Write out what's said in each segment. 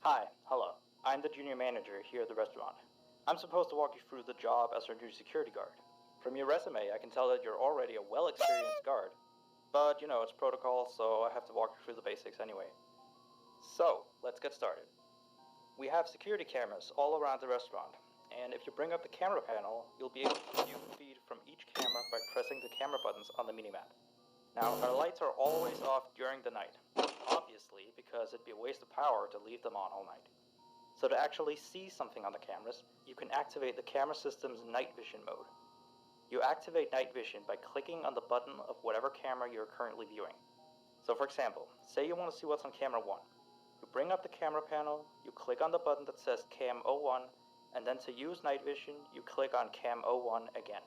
Hi, hello. I'm the junior manager here at the restaurant. I'm supposed to walk you through the job as our new security guard. From your resume, I can tell that you're already a well-experienced guard. But, it's protocol, so I have to walk you through the basics anyway. So, let's get started. We have security cameras all around the restaurant, and if you bring up the camera panel, you'll be able to view the feed from each camera by pressing the camera buttons on the minimap. Now, our lights are always off during the night, obviously, because it'd be a waste of power to leave them on all night. So to actually see something on the cameras, you can activate the camera system's night vision mode. You activate night vision by clicking on the button of whatever camera you're currently viewing. So for example, say you want to see what's on camera 1. You bring up the camera panel, you click on the button that says Cam 01, and then to use night vision, you click on Cam 01 again.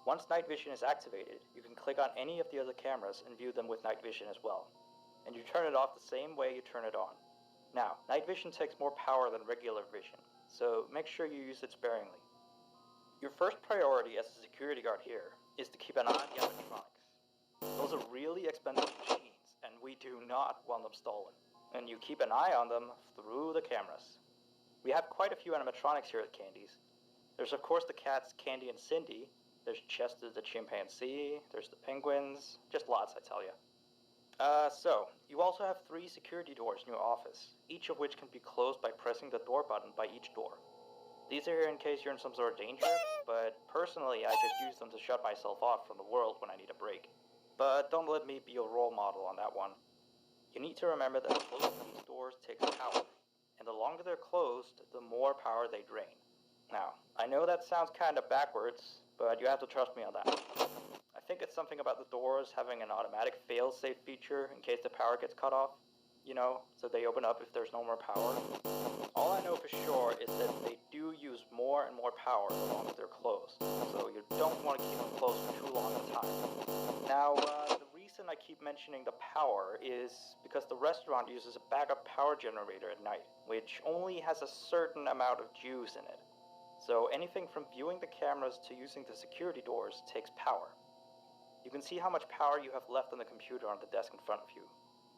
Once night vision is activated, you can click on any of the other cameras and view them with night vision as well. And you turn it off the same way you turn it on. Now, night vision takes more power than regular vision, so make sure you use it sparingly. Your first priority as a security guard here is to keep an eye on the animatronics. Those are really expensive machines, and we do not want them stolen. And you keep an eye on them through the cameras. We have quite a few animatronics here at Candy's. There's of course the cats Candy and Cindy, there's Chester the chimpanzee, there's the penguins, just lots I tell you. So, you also have 3 security doors in your office, each of which can be closed by pressing the door button by each door. These are here in case you're in some sort of danger, but personally I just use them to shut myself off from the world when I need a break. But don't let me be your role model on that one. You need to remember that closing these doors takes power, and the longer they're closed, the more power they drain. Now, I know that sounds kinda backwards, but you have to trust me on that. I think it's something about the doors having an automatic fail-safe feature in case the power gets cut off. So they open up if there's no more power. All I know for sure is that they do use more and more power the longer they're closed, so you don't want to keep them closed for too long at a time. Now, the reason I keep mentioning the power is because the restaurant uses a backup power generator at night, which only has a certain amount of juice in it. So anything from viewing the cameras to using the security doors takes power. You can see how much power you have left on the computer on the desk in front of you.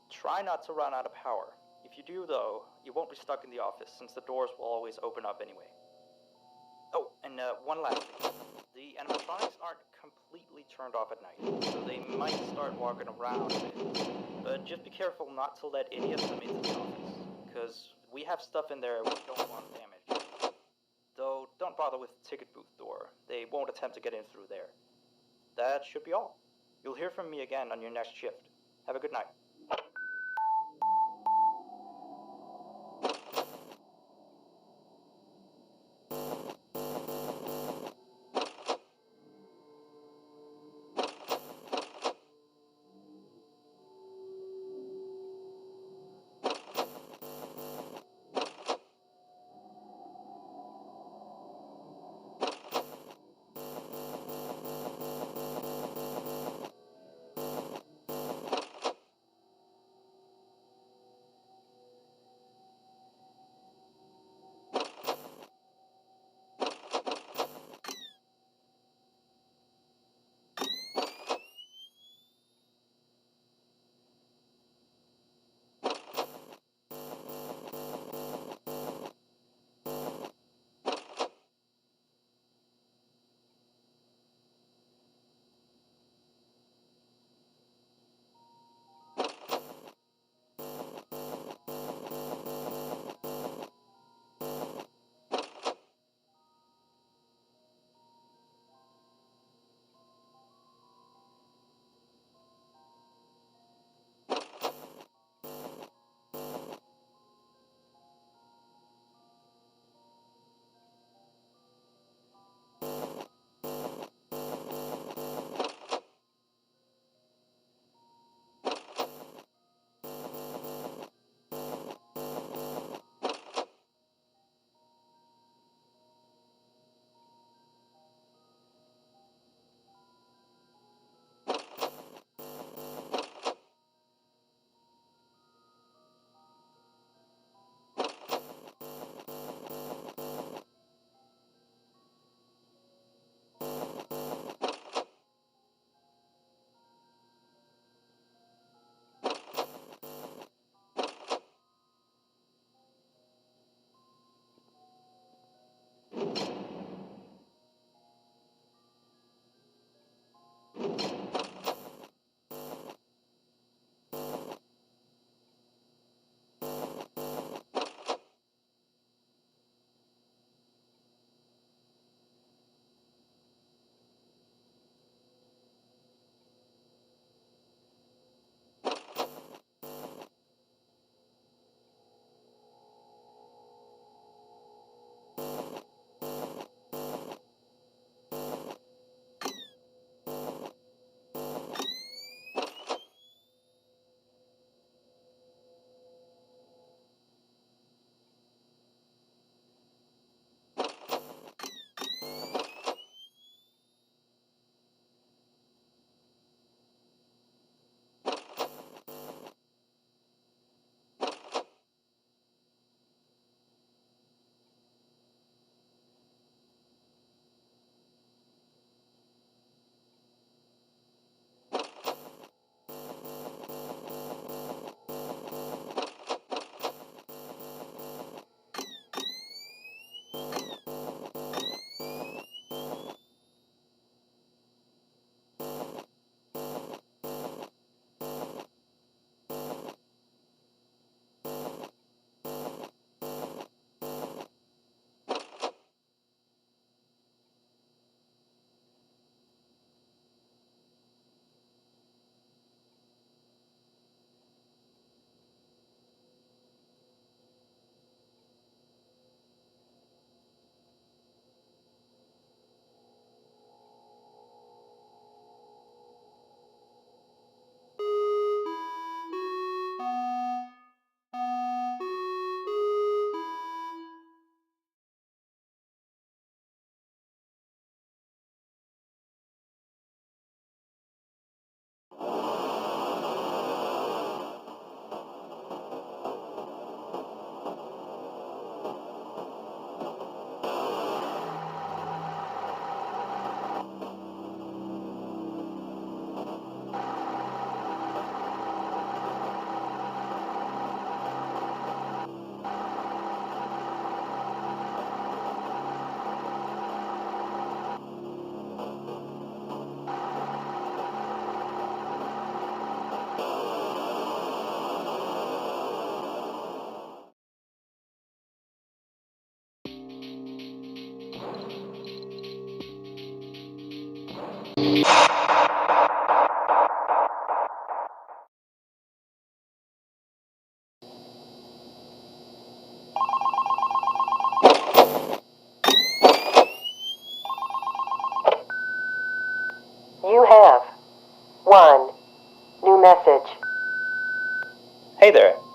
Try not to run out of power. If you do though, you won't be stuck in the office since the doors will always open up anyway. Oh, and one last thing. The animatronics aren't completely turned off at night, so they might start walking around a bit. But just be careful not to let any of them into the office, because we have stuff in there we don't want damaged. Though don't bother with the ticket booth door, they won't attempt to get in through there. That should be all. You'll hear from me again on your next shift. Have a good night.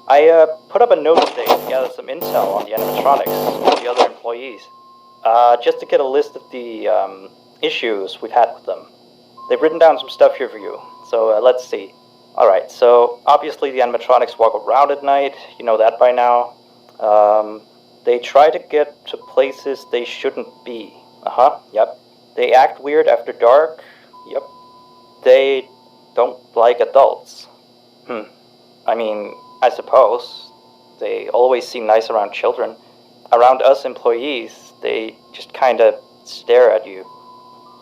I put up a note today to gather some intel on the animatronics with the other employees. Just to get a list of the issues we've had with them. They've written down some stuff here for you, so let's see. Alright, so obviously the animatronics walk around at night, you know that by now. They try to get to places they shouldn't be. Yep. They act weird after dark. Yep. They don't like adults. I mean, I suppose. They always seem nice around children. Around us employees, they just kinda stare at you.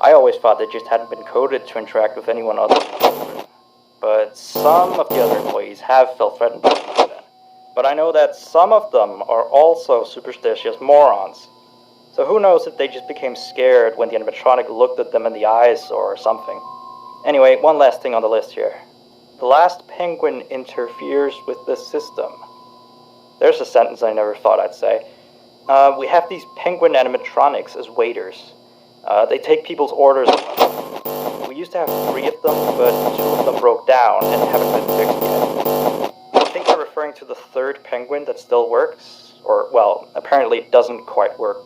I always thought they just hadn't been coded to interact with anyone other than children. But some of the other employees have felt threatened by them then. But I know that some of them are also superstitious morons. So who knows if they just became scared when the animatronic looked at them in the eyes or something. Anyway, one last thing on the list here. The last penguin interferes with the system. There's a sentence I never thought I'd say. We have these penguin animatronics as waiters. They take people's orders. We used to have 3 of them, but 2 of them broke down and haven't been fixed yet. I think they're referring to the 3rd penguin that still works, or, well, apparently it doesn't quite work.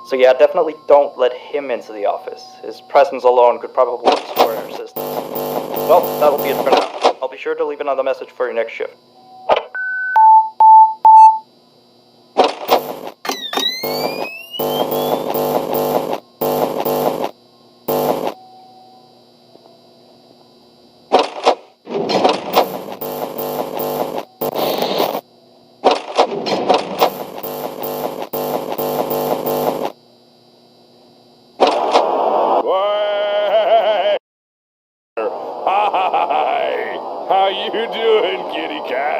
So yeah, definitely don't let him into the office. His presence alone could probably destroy our systems. Well, that'll be it for now. I'll be sure to leave another message for your next shift. Hi! How you doing, kitty cat?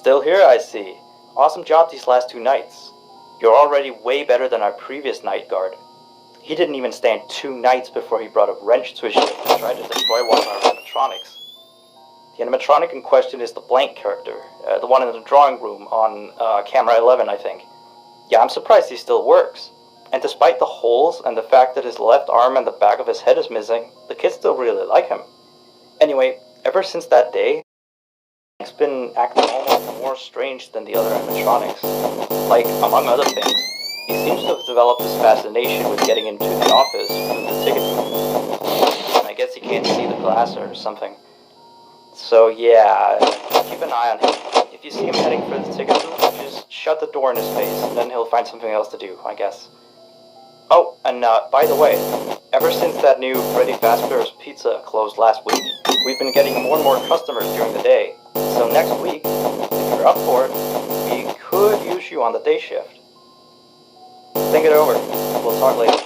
Still here, I see. Awesome job these last 2 nights. You're already way better than our previous night guard. He didn't even stand 2 nights before he brought a wrench to his ship and tried to destroy one of our animatronics. The animatronic in question is the blank character, the one in the drawing room on camera 11, I think. Yeah, I'm surprised he still works. And despite the holes and the fact that his left arm and the back of his head is missing, the kids still really like him. Anyway, ever since that day, he's been acting almost more strange than the other animatronics. Like, among other things, he seems to have developed this fascination with getting into the office through the ticket booth. And I guess he can't see the glass or something. So yeah, keep an eye on him. If you see him heading for the ticket booth, just shut the door in his face, and then he'll find something else to do, I guess. Oh, and by the way, ever since that new Freddy Fazbear's Pizza closed last week, we've been getting more and more customers during the day. So next week, if you're up for it, we could use you on the day shift. Think it over. We'll talk later.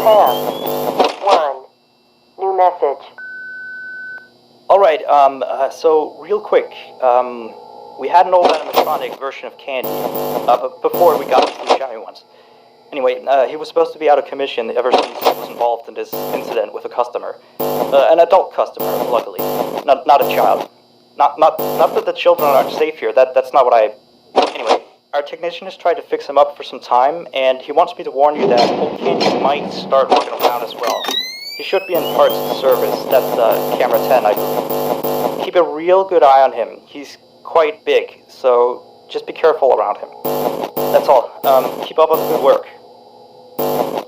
Tab. 1. New message. Alright, so real quick, we had an old animatronic version of Candy, but before we got these shiny ones. Anyway, he was supposed to be out of commission ever since he was involved in this incident with a customer. An adult customer, luckily. Not a child. Not that the children aren't safe here, that's not what I... Anyway, our technician has tried to fix him up for some time, and he wants me to warn you that old Candy might start walking around as well. He should be in parts service, that's camera 10, I believe. Keep a real good eye on him. He's quite big, so just be careful around him. That's all. Keep up with the good work.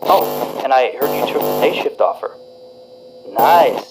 Oh, and I heard you took the day shift offer. Nice.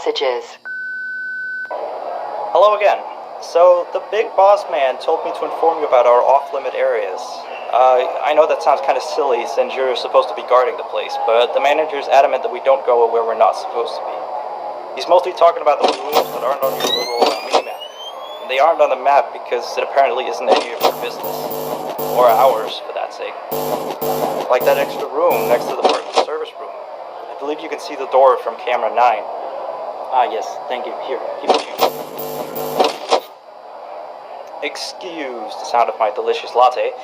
messages. Hello again. So, the big boss man told me to inform you about our off-limit areas. I know that sounds kind of silly since you're supposed to be guarding the place, but the manager's adamant that we don't go where we're not supposed to be. He's mostly talking about the rooms that aren't on your little mini-map. And they aren't on the map because it apparently isn't any of your business. Or ours, for that sake. Like that extra room next to the service room. I believe you can see the door from camera 9. Ah, yes, thank you. Here, keep it here. Excuse the sound of my delicious latte.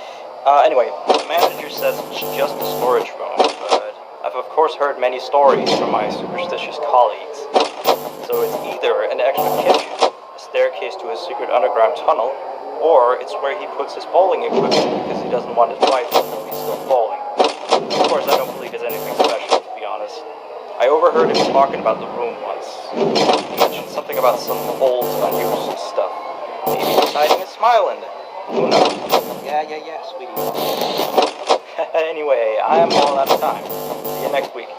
Anyway, the manager says it's just a storage room, but I've of course heard many stories from my superstitious colleagues. So it's either an extra kitchen, a staircase to a secret underground tunnel, or it's where he puts his bowling equipment because he doesn't want his wife to know he's still bowling. Of course, I don't believe it's anything special, to be honest. I overheard him talking about the room once. He mentioned something about some old, unused stuff. Maybe he's hiding a smile in there. Who knows? Yeah, sweetie. Anyway, I am all out of time. See you next week.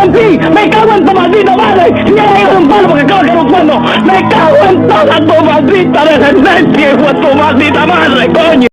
en ti! ¡Me cago en tu maldita madre! ¡Si ya ido un palo porque acabo de caer un cuerno! ¡Me cago en toda tu maldita descendencia, hijo de tu maldita madre, coño!